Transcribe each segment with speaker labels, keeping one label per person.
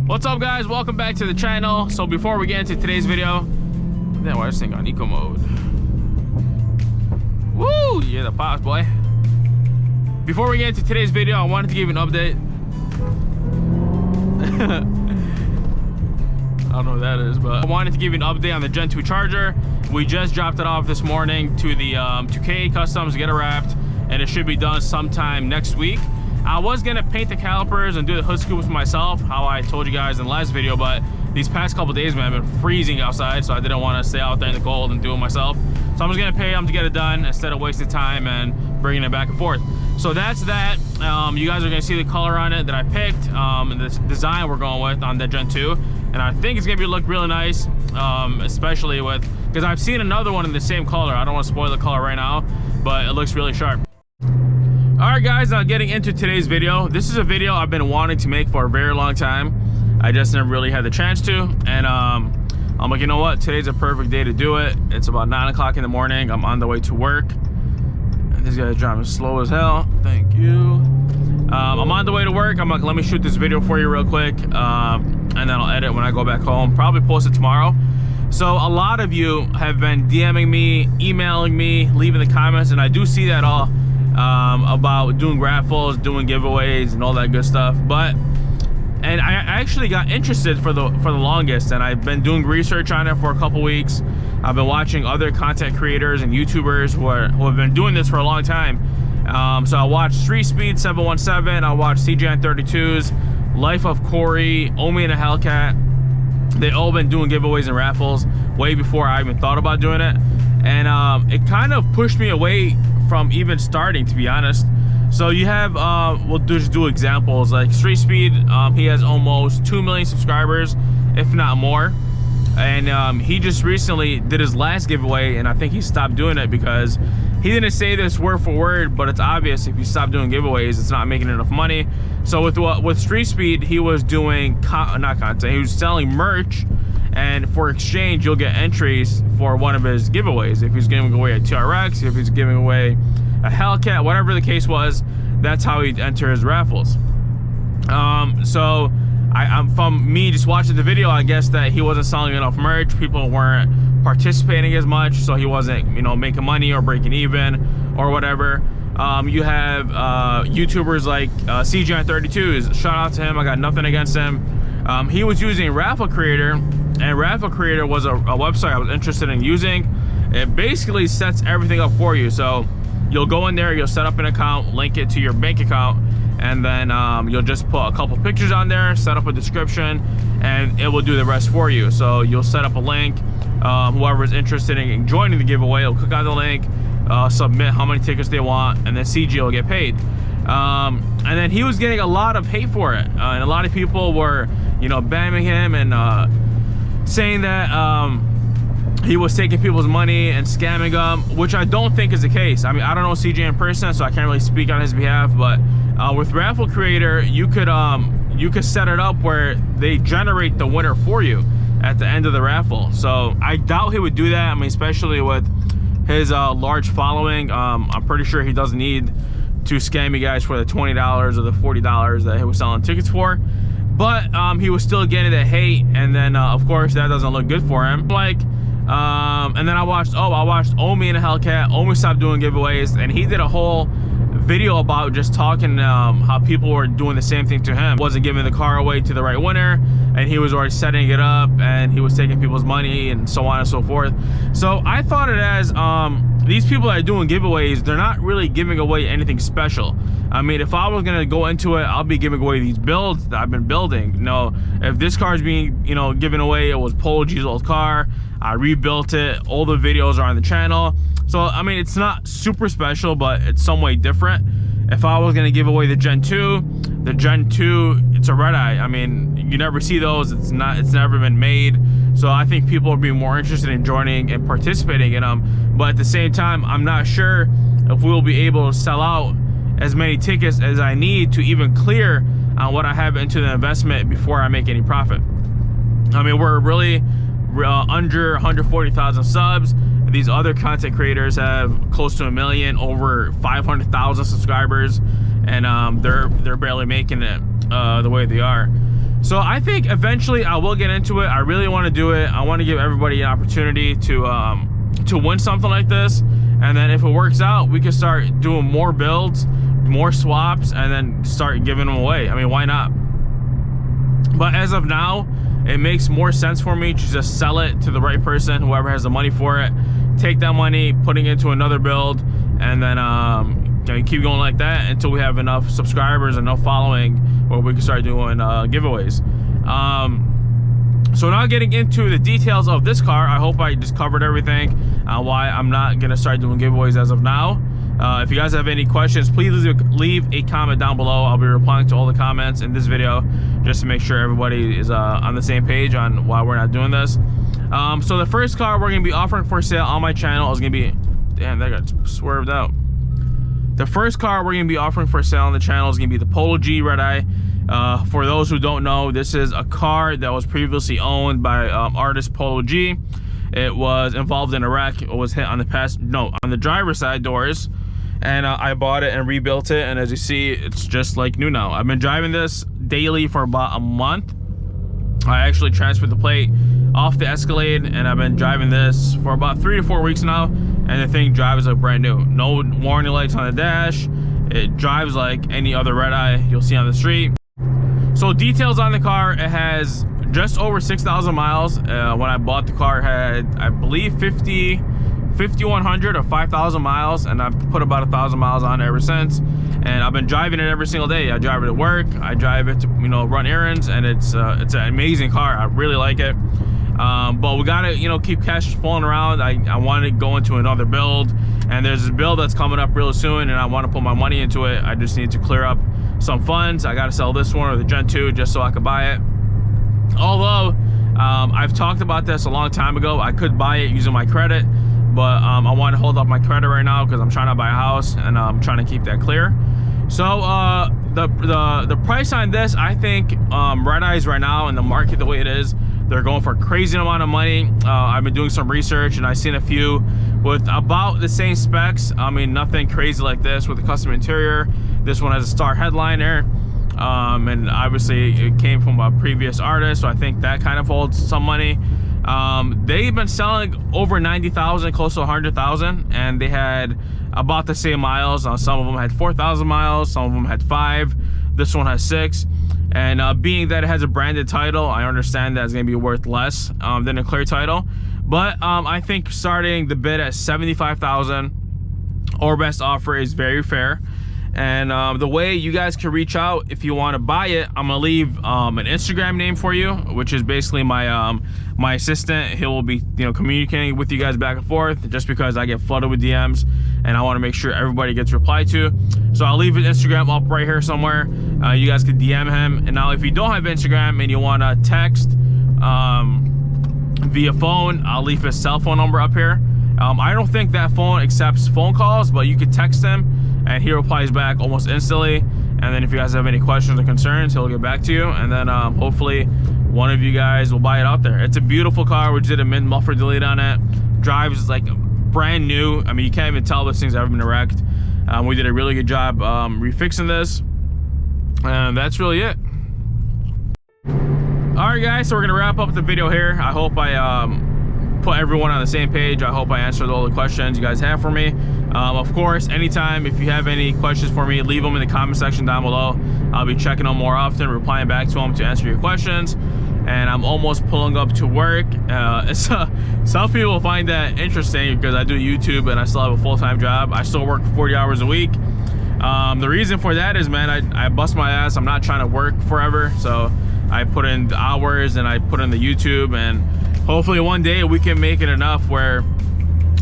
Speaker 1: What's up, guys? Welcome back to the channel. So before we get into today's video, then why this thing on eco mode? Woo! Yeah, the pops, boy. Before we get into today's video, I wanted to give you an update. I don't know what that is, but I wanted to give you an update on the Gen 2 charger. We just dropped it off this morning to the 2K Customs to get it wrapped, and it should be done sometime next week. I was gonna paint the calipers and do the hood scoops myself, how I told you guys in the last video, but these past couple days, man, I've been freezing outside, so I didn't want to stay out there in the cold and do it myself. So I'm just gonna pay them to get it done instead of wasting time and bringing it back and forth. So that's that. You guys are gonna see the color on it that I picked, and this design we're going with on the Gen 2, and I think it's gonna look really nice, especially with, because I've seen another one in the same color. I don't want to spoil the color right now, but it looks really sharp. All right, guys, now getting into today's video. This is a video I've been wanting to make for a very long time. I just never really had the chance to, and I'm like, you know what, today's a perfect day to do it. It's about 9 o'clock in the morning. I'm on the way to work, and this guy's driving slow as hell. Thank you. I'm on the way to work. I'm like, let me shoot this video for you real quick, and then I'll edit when I go back home, probably post it tomorrow. So a lot of you have been DMing me, emailing me, leaving the comments, and I do see that all, about doing raffles, doing giveaways, and all that good stuff. And I actually got interested for the longest, and I've been doing research on it for a couple weeks. I've been watching other content creators and YouTubers who have been doing this for a long time. So I watched Street Speed 717, I watched CGN32's, Life of Corey, Omi and a Hellcat. They all been doing giveaways and raffles way before I even thought about doing it, and it kind of pushed me away from even starting, to be honest. So you have, we'll just do examples like Street Speed. He has almost 2 million subscribers, if not more, and he just recently did his last giveaway, and I think he stopped doing it because he didn't say this word for word, but it's obvious if you stop doing giveaways, it's not making enough money. So with Street Speed, he was doing not content, he was selling merch, and for exchange you'll get entries for one of his giveaways. If he's giving away a TRX, if he's giving away a Hellcat, whatever the case was, that's how he'd enter his raffles. So I'm from me just watching the video, I guess that he wasn't selling enough merch, people weren't participating as much, so he wasn't, you know, making money or breaking even or whatever. You have YouTubers like CGN32's, shout out to him, I got nothing against him. He was using Raffle Creator, and Raffle Creator was a website I was interested in using. It basically sets everything up for you. So you'll go in there, you'll set up an account, link it to your bank account, and then you'll just put a couple pictures on there, set up a description, and it will do the rest for you. So you'll set up a link, whoever's interested in joining the giveaway will click on the link, submit how many tickets they want, and then CG will get paid. And then he was getting a lot of hate for it, and a lot of people were, you know, bamming him and saying that he was taking people's money and scamming them, which I don't think is the case. I mean, I don't know CJ in person, so I can't really speak on his behalf, but with Raffle Creator, you could set it up where they generate the winner for you at the end of the raffle. So I doubt he would do that. I mean, especially with his large following, I'm pretty sure he doesn't need to scam you guys for the $20 or the $40 that he was selling tickets for. But he was still getting the hate, and then of course that doesn't look good for him. Like, and then I watched Omi and a Hellcat. Omi stopped doing giveaways, and he did a whole video about just talking how people were doing the same thing to him. Wasn't giving the car away to the right winner, and he was already setting it up, and he was taking people's money and so on and so forth. So I thought it as these people that are doing giveaways, they're not really giving away anything special. I mean, if I was gonna go into it, I'll be giving away these builds that I've been building. You know, if this car is being, you know, given away, it was Polo G's old car, I rebuilt it, all the videos are on the channel. So I mean, it's not super special, but it's some way different. If I was gonna give away the Gen 2, it's a Redeye. I mean, you never see those, it's never been made. So I think people will be more interested in joining and participating in them. But at the same time, I'm not sure if we will be able to sell out as many tickets as I need to even clear on what I have into the investment before I make any profit. I mean, we're really under 140,000 subs. These other content creators have close to 1 million, over 500,000 subscribers, and they're barely making it the way they are. So I think eventually I will get into it. I really want to do it. I want to give everybody an opportunity to win something like this. And then if it works out, we can start doing more builds, more swaps, and then start giving them away. I mean, why not? But as of now, it makes more sense for me to just sell it to the right person, whoever has the money for it, take that money, putting it into another build, and then keep going like that until we have enough subscribers and enough following where we can start doing giveaways. So now getting into the details of this car, I hope I just covered everything, why I'm not gonna start doing giveaways as of now. If you guys have any questions, please leave a comment down below. I'll be replying to all the comments in this video just to make sure everybody is on the same page on why we're not doing this. So the first car we're gonna be offering for sale on my channel is gonna be, damn, that got swerved out. The first car we're gonna be offering for sale on the channel is gonna be the Polo G Redeye. For those who don't know, this is a car that was previously owned by artist Polo G. It was involved in a wreck. It was hit on the driver's side doors, and I bought it and rebuilt it, and as you see, it's just like new now. I've been driving this daily for about a month. I actually transferred the plate off the Escalade, and I've been driving this for about 3 to 4 weeks now, and the thing drives like brand new. No warning lights on the dash. It drives like any other Redeye you'll see on the street. So details on the car, it has just over 6,000 miles. When I bought the car, it had, I believe, 5,100 or 5,000 miles, and I've put about 1,000 miles on it ever since. And I've been driving it every single day. I drive it to work, I drive it to run errands, and it's an amazing car. I really like it. But we gotta keep cash flowing around. I want to go into another build, and there's a build that's coming up real soon, and I want to put my money into it. I just need to clear up some funds. I gotta sell this one or the Gen 2 just so I could buy it. Although I've talked about this a long time ago, I could buy it using my credit, but I want to hold up my credit right now because I'm trying to buy a house and I'm trying to keep that clear. So the price on this, I think Redeyes right now in the market the way it is, they're going for a crazy amount of money. I've been doing some research and I've seen a few with about the same specs. I mean, nothing crazy like this with a custom interior. This one has a star headliner, and obviously it came from a previous artist, so I think that kind of holds some money. They've been selling over 90,000, close to 100,000, and they had about the same miles. Some of them had 4,000 miles, some of them had 5. This one has 6. And being that it has a branded title, I understand that it's gonna be worth less than a clear title. But I think starting the bid at 75,000 or best offer is very fair. And the way you guys can reach out if you want to buy it, I'm gonna leave an Instagram name for you, which is basically my my assistant. He will be communicating with you guys back and forth, just because I get flooded with DMs and I want to make sure everybody gets replied to. So I'll leave his Instagram up right here somewhere. You guys can DM him. And now if you don't have Instagram and you want to text via phone, I'll leave his cell phone number up here. I don't think that phone accepts phone calls, but you could text him and he replies back almost instantly. And then if you guys have any questions or concerns, he'll get back to you. And then hopefully one of you guys will buy it out there. It's a beautiful car. We did a mid muffler delete on it. Drives like brand new. I mean, you can't even tell this thing's ever been wrecked. We did a really good job refixing this. And that's really it. All right, guys, so we're gonna wrap up the video here. I hope I put everyone on the same page. I hope I answered all the questions you guys have for me. Of course, anytime if you have any questions for me, leave them in the comment section down below. I'll be checking them more often, replying back to them to answer your questions. And I'm almost pulling up to work. Some people find that interesting because I do YouTube and I still have a full-time job. I still work 40 hours a week. The reason for that is, man, I bust my ass. I'm not trying to work forever, so I put in the hours and I put in the YouTube, and hopefully one day we can make it enough where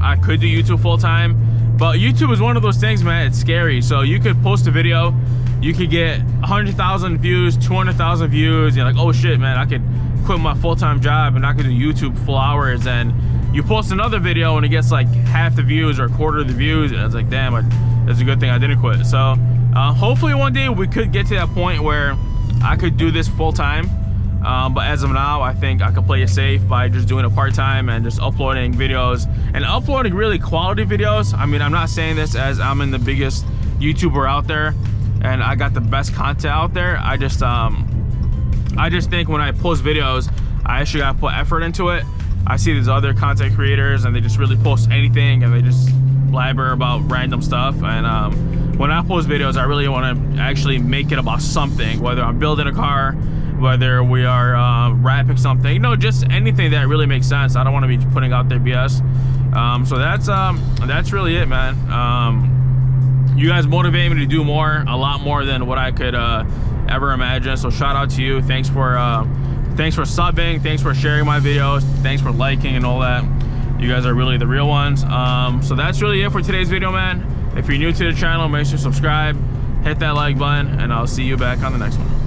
Speaker 1: I could do YouTube full-time. But YouTube is one of those things, man, it's scary. So you could post a video, you could get 100,000 views, 200,000 views. You're like, oh shit, man, I could quit my full-time job and I could do YouTube full hours. And you post another video and it gets like half the views or a quarter of the views, and it's like, damn, it's a good thing I didn't quit. So hopefully one day we could get to that point where I could do this full-time. But as of now, I think I could play it safe by just doing it part-time and just uploading videos and uploading really quality videos. I mean, I'm not saying this as I'm in the biggest YouTuber out there and I got the best content out there. I just I just think when I post videos, I actually gotta put effort into it. I see these other content creators and they just really post anything and they just blabber about random stuff. And when I post videos, I really want to actually make it about something, whether I'm building a car, whether we are wrapping something, you know, just anything that really makes sense. I don't want to be putting out there BS. So that's really it, man. You guys motivate me to do more, a lot more than what I could ever imagine. So shout out to you. Thanks for subbing, thanks for sharing my videos, thanks for liking and all that. You guys are really the real ones. So that's really it for today's video, man. If you're new to the channel, make sure to subscribe, hit that like button, and I'll see you back on the next one.